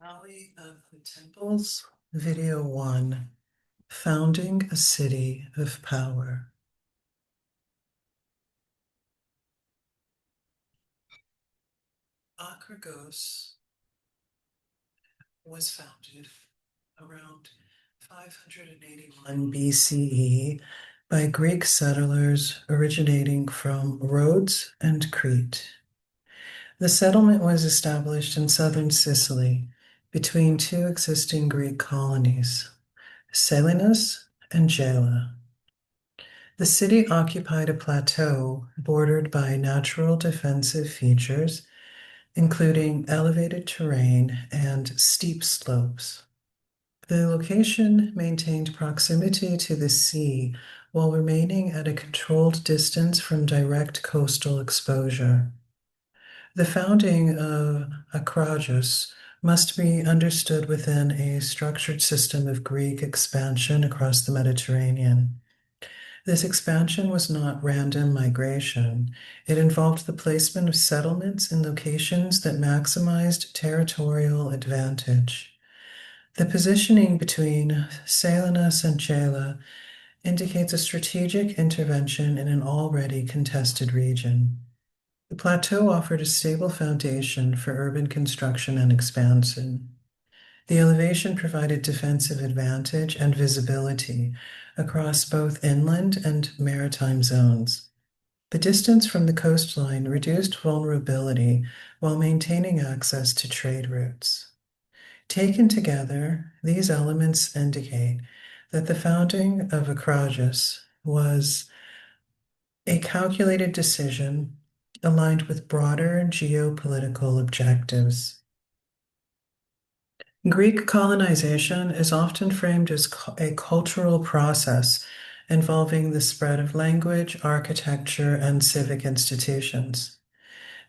Valley of the Temples, Video 1, Founding a City of Power. Akragas was founded around 581 BCE by Greek settlers originating from Rhodes and Crete. The settlement was established in southern Sicily between two existing Greek colonies, Selinus and Gela. The city occupied a plateau bordered by natural defensive features, including elevated terrain and steep slopes. The location maintained proximity to the sea while remaining at a controlled distance from direct coastal exposure. The founding of Akragas must be understood within a structured system of Greek expansion across the Mediterranean. This expansion was not random migration. It involved the placement of settlements in locations that maximized territorial advantage. The positioning between Salinas and Gela indicates a strategic intervention in an already contested region. The plateau offered a stable foundation for urban construction and expansion. The elevation provided defensive advantage and visibility across both inland and maritime zones. The distance from the coastline reduced vulnerability while maintaining access to trade routes. Taken together, these elements indicate that the founding of Akragas was a calculated decision aligned with broader geopolitical objectives. Greek colonization is often framed as a cultural process involving the spread of language, architecture, and civic institutions.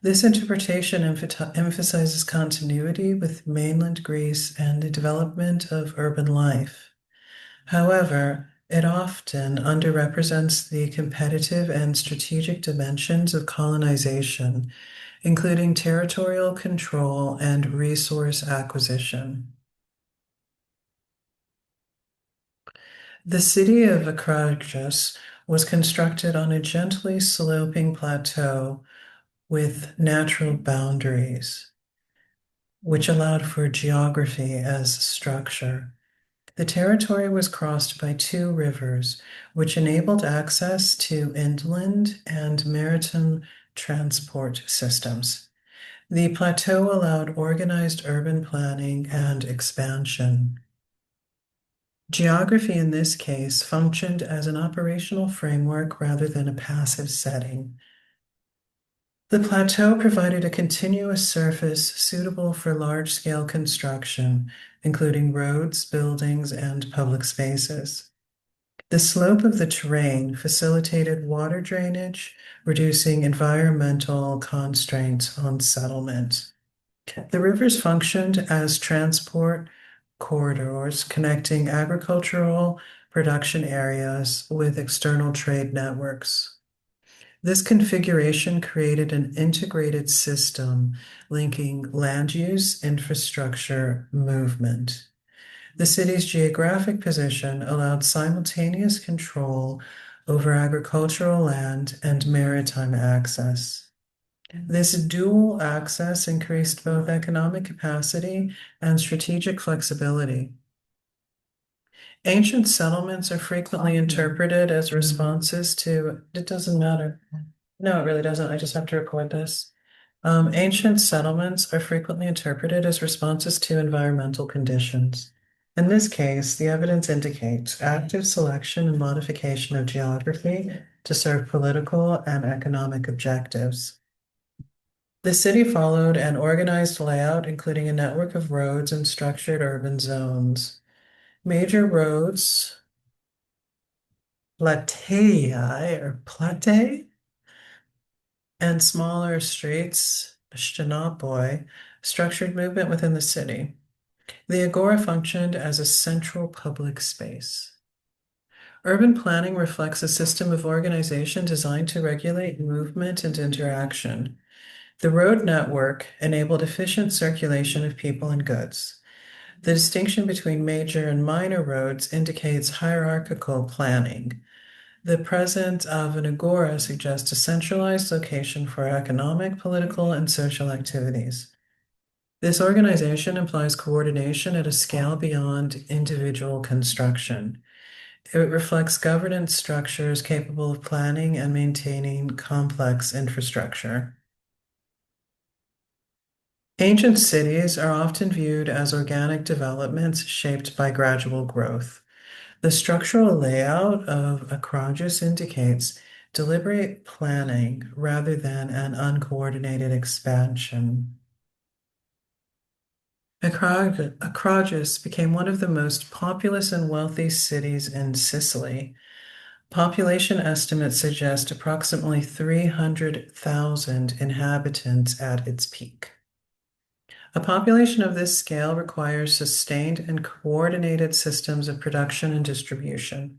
This interpretation emphasizes continuity with mainland Greece and the development of urban life. However, it often underrepresents the competitive and strategic dimensions of colonization, including territorial control and resource acquisition. The city of Akragas was constructed on a gently sloping plateau with natural boundaries, which allowed for geography as structure. The territory was crossed by two rivers, which enabled access to inland and maritime transport systems. The plateau allowed organized urban planning and expansion. Geography in this case functioned as an operational framework rather than a passive setting. The plateau provided a continuous surface suitable for large-scale construction, including roads, buildings, and public spaces. The slope of the terrain facilitated water drainage, reducing environmental constraints on settlement. The rivers functioned as transport corridors connecting agricultural production areas with external trade networks. This configuration created an integrated system linking land use, infrastructure, movement. The city's geographic position allowed simultaneous control over agricultural land and maritime access. This dual access increased both economic capacity and strategic flexibility. Ancient settlements are frequently interpreted as responses to, it doesn't matter. No, it really doesn't. I just have to record this. Ancient settlements are frequently interpreted as responses to environmental conditions. In this case, the evidence indicates active selection and modification of geography to serve political and economic objectives. The city followed an organized layout, including a network of roads and structured urban zones. Major roads, Platei or Platei, and smaller streets, Shtynopoi, structured movement within the city. The Agora functioned as a central public space. Urban planning reflects a system of organization designed to regulate movement and interaction. The road network enabled efficient circulation of people and goods. The distinction between major and minor roads indicates hierarchical planning. The presence of an agora suggests a centralized location for economic, political, and social activities. This organization implies coordination at a scale beyond individual construction. It reflects governance structures capable of planning and maintaining complex infrastructure. Ancient cities are often viewed as organic developments shaped by gradual growth. The structural layout of Akragas indicates deliberate planning rather than an uncoordinated expansion. Akragas became one of the most populous and wealthy cities in Sicily. Population estimates suggest approximately 300,000 inhabitants at its peak. A population of this scale requires sustained and coordinated systems of production and distribution.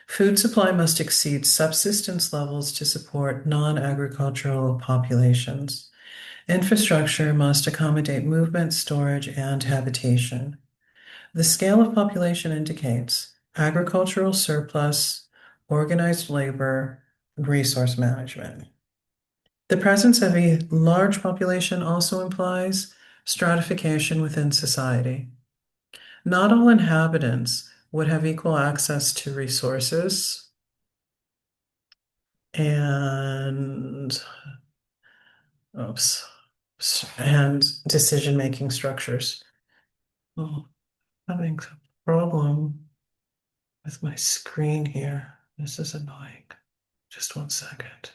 Food supply must exceed subsistence levels to support non-agricultural populations. Infrastructure must accommodate movement, storage, and habitation. The scale of population indicates agricultural surplus, organized labor, resource management. The presence of a large population also implies stratification within society. Not all inhabitants would have equal access to resources and oops, and decision-making structures. Oh, having a problem with my screen here. This is annoying. Just 1 second.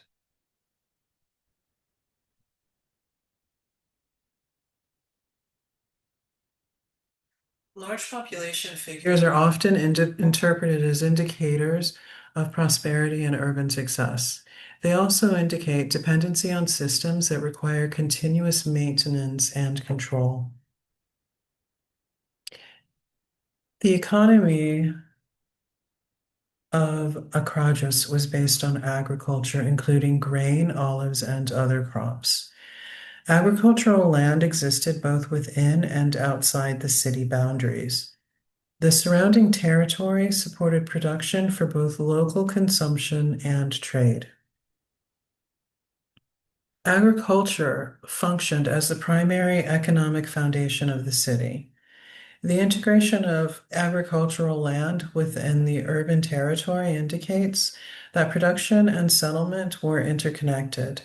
Large population figures are often interpreted as indicators of prosperity and urban success. They also indicate dependency on systems that require continuous maintenance and control. The economy of Akragas was based on agriculture, including grain, olives, and other crops. Agricultural land existed both within and outside the city boundaries. The surrounding territory supported production for both local consumption and trade. Agriculture functioned as the primary economic foundation of the city. The integration of agricultural land within the urban territory indicates that production and settlement were interconnected.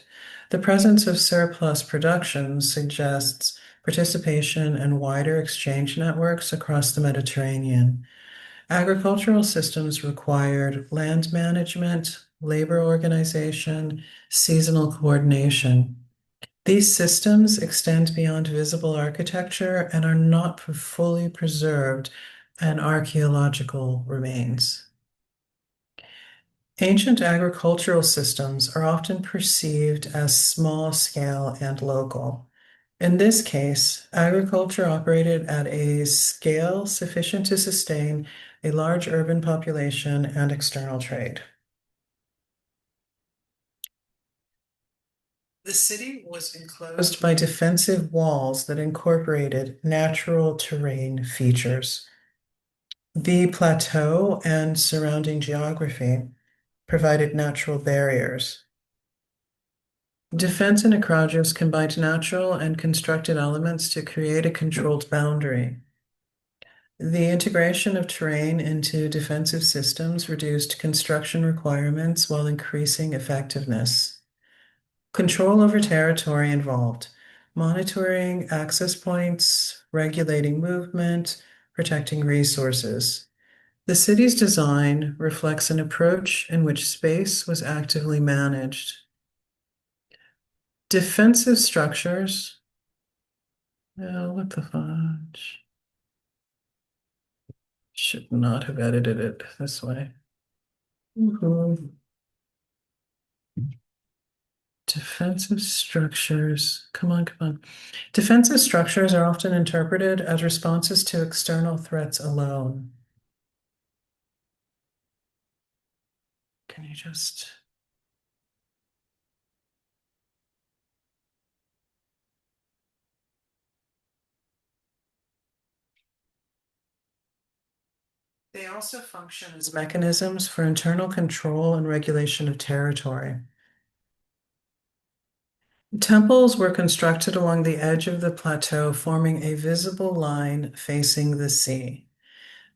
The presence of surplus production suggests participation in wider exchange networks across the Mediterranean. Agricultural systems required land management, labor organization, seasonal coordination. These systems extend beyond visible architecture and are not fully preserved in archaeological remains. Ancient agricultural systems are often perceived as small scale and local. In this case, agriculture operated at a scale sufficient to sustain a large urban population and external trade. The city was enclosed by defensive walls that incorporated natural terrain features. The plateau and surrounding geography provided natural barriers. Defense in Akragas combined natural and constructed elements to create a controlled boundary. The integration of terrain into defensive systems reduced construction requirements while increasing effectiveness. Control over territory involved monitoring access points, regulating movement, protecting resources. The city's design reflects an approach in which space was actively managed. Defensive structures. Oh, what the fudge? Should not have edited it this way. Defensive structures. Come on, come on. Defensive structures are often interpreted as responses to external threats alone. Can you just... They also function as mechanisms for internal control and regulation of territory. Temples were constructed along the edge of the plateau, forming a visible line facing the sea.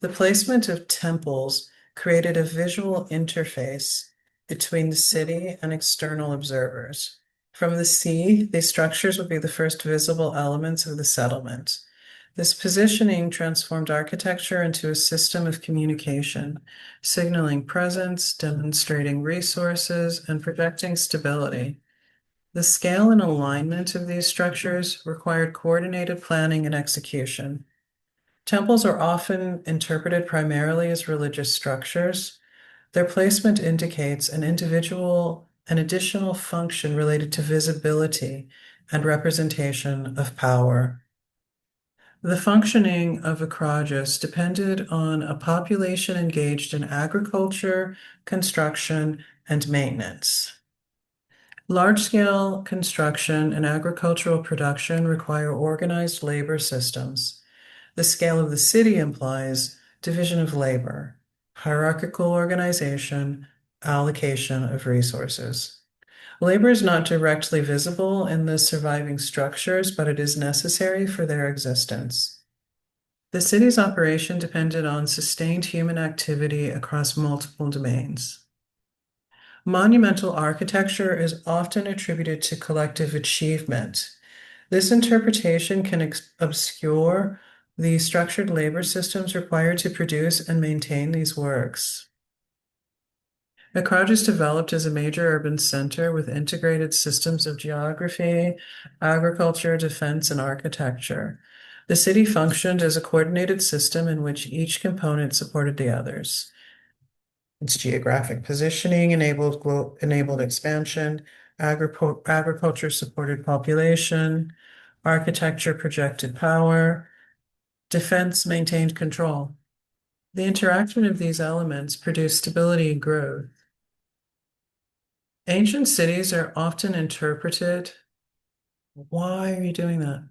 The placement of temples created a visual interface between the city and external observers. From the sea, these structures would be the first visible elements of the settlement. This positioning transformed architecture into a system of communication, signaling presence, demonstrating resources, and projecting stability. The scale and alignment of these structures required coordinated planning and execution. Temples are often interpreted primarily as religious structures. Their placement indicates an additional function related to visibility and representation of power. The functioning of Akragas depended on a population engaged in agriculture, construction, and maintenance. Large-scale construction and agricultural production require organized labor systems. The scale of the city implies division of labor, hierarchical organization, allocation of resources. Labor is not directly visible in the surviving structures, but it is necessary for their existence. The city's operation depended on sustained human activity across multiple domains. Monumental architecture is often attributed to collective achievement. This interpretation can obscure the structured labor systems required to produce and maintain these works. Akragas developed as a major urban center with integrated systems of geography, agriculture, defense, and architecture. The city functioned as a coordinated system in which each component supported the others. Its geographic positioning enabled expansion, agriculture supported population, architecture projected power, defense maintained control. The interaction of these elements produced stability and growth. Ancient cities are often interpreted. Why are you doing that?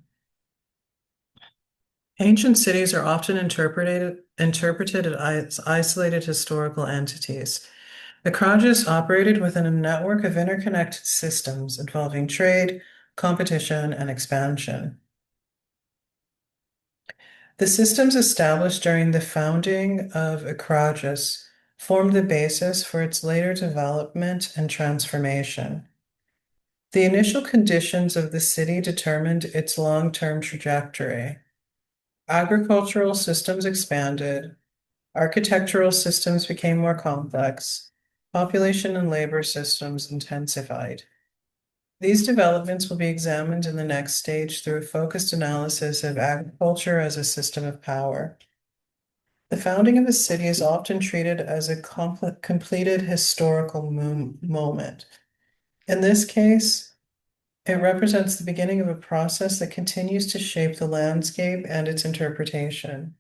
Ancient cities are often interpreted as isolated historical entities. Akragas operated within a network of interconnected systems involving trade, competition, and expansion. The systems established during the founding of Akragas formed the basis for its later development and transformation. The initial conditions of the city determined its long-term trajectory. Agricultural systems expanded, architectural systems became more complex, population and labor systems intensified. These developments will be examined in the next stage through a focused analysis of agriculture as a system of power. The founding of a city is often treated as a completed historical moment. In this case, it represents the beginning of a process that continues to shape the landscape and its interpretation.